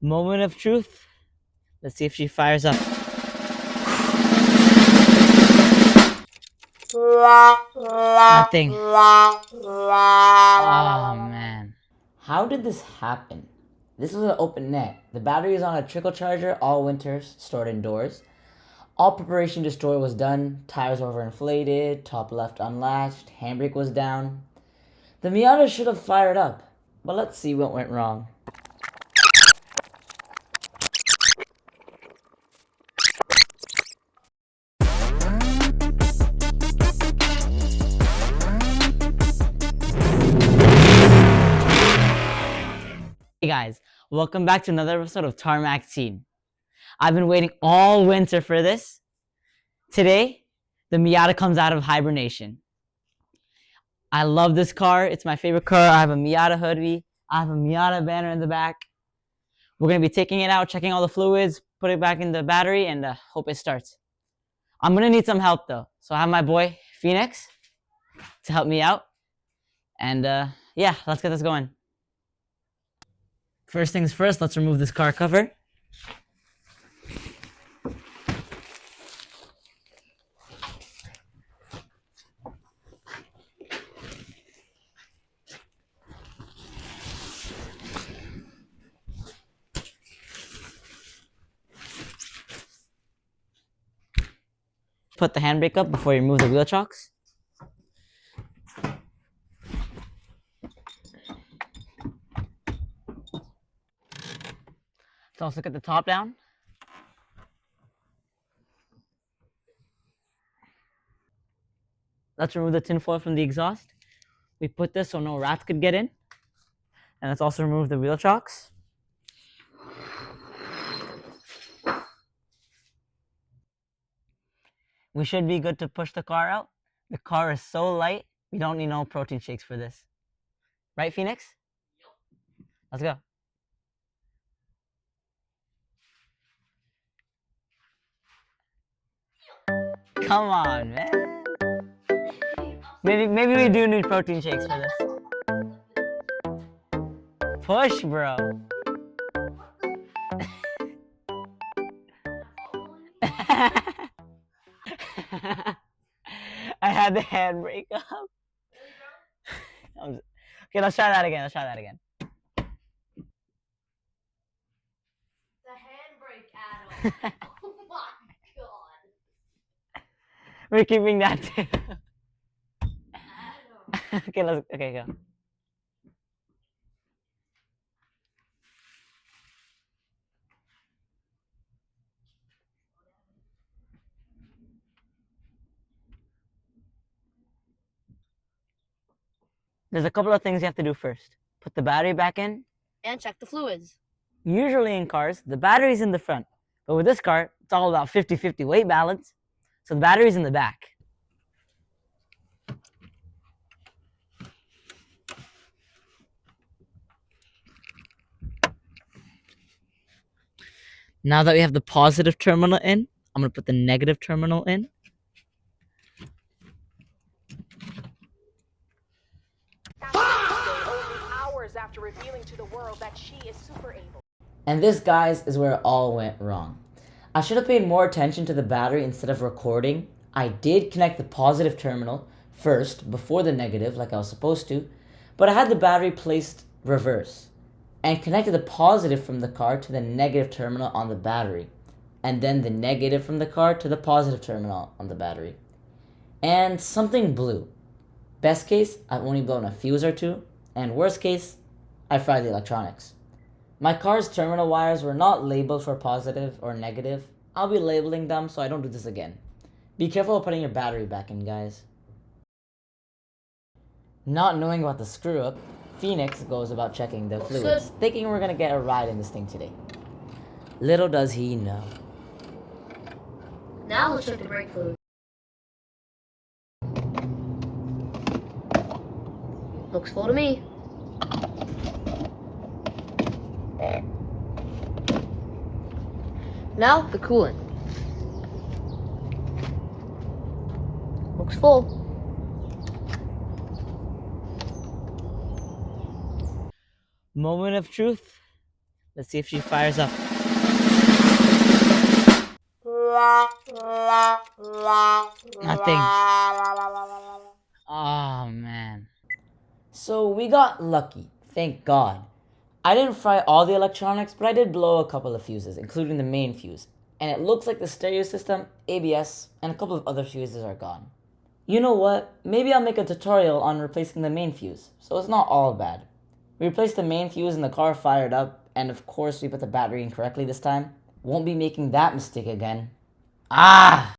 Moment of truth. Let's see if she fires up. Nothing. Oh man. How did this happen? This was an open net. The battery is on a trickle charger, all winters, stored indoors. All preparation to store was done. Tires were overinflated, top left unlatched, handbrake was down. The Miata should have fired up, but let's see what went wrong. Hey guys, welcome back to another episode of Tarmac Team. I've been waiting all winter for this. Today, the Miata comes out of hibernation. I love this car. It's my favorite car. I have a Miata hoodie. I have a Miata banner in the back. We're going to be taking it out, checking all the fluids, put it back in the battery, and hope it starts. I'm going to need some help though. So I have my boy, Phoenix, to help me out. And yeah, let's get this going. First things first, let's remove this car cover. Put the handbrake up before you remove the wheel chocks. Let's also get the top down. Let's remove the tinfoil from the exhaust. We put this so no rats could get in. And let's also remove the wheel chocks. We should be good to push the car out. The car is so light, we don't need no protein shakes for this. Right, Phoenix? Let's go. Come on, man. Maybe we do need protein shakes for this. Push, bro. I had the handbrake up. Okay, let's try that again. The handbrake, Adam. Oh my god. We're keeping that too. Adam. Okay, go. There's a couple of things you have to do first. Put the battery back in. And check the fluids. Usually in cars, the battery's in the front. But with this car, it's all about 50-50 weight balance. So the battery's in the back. Now that we have the positive terminal in, I'm going to put the negative terminal in. Hours after revealing to the world that she is super able. And this, guys, is where it all went wrong. I should have paid more attention to the battery instead of recording. I did connect the positive terminal first before the negative like I was supposed to, but I had the battery placed reverse and connected the positive from the car to the negative terminal on the battery, and then the negative from the car to the positive terminal on the battery. And something blew. Best case, I've only blown a fuse or two, and worst case, I fried the electronics. My car's terminal wires were not labeled for positive or negative. I'll be labeling them so I don't do this again. Be careful of putting your battery back in, guys. Not knowing about the screw up, Phoenix goes about checking the fluids, thinking we're gonna get a ride in this thing today. Little does he know. Now let's check the brake fluid. Looks full to me. Now the coolant. Looks full. Moment of truth. Let's see if she fires up. Nothing. Oh man. So we got lucky, thank God. I didn't fry all the electronics, but I did blow a couple of fuses, including the main fuse. And it looks like the stereo system, ABS, and a couple of other fuses are gone. You know what? Maybe I'll make a tutorial on replacing the main fuse, so it's not all bad. We replaced the main fuse and the car fired up, and of course we put the battery in correctly this time. Won't be making that mistake again. Ah!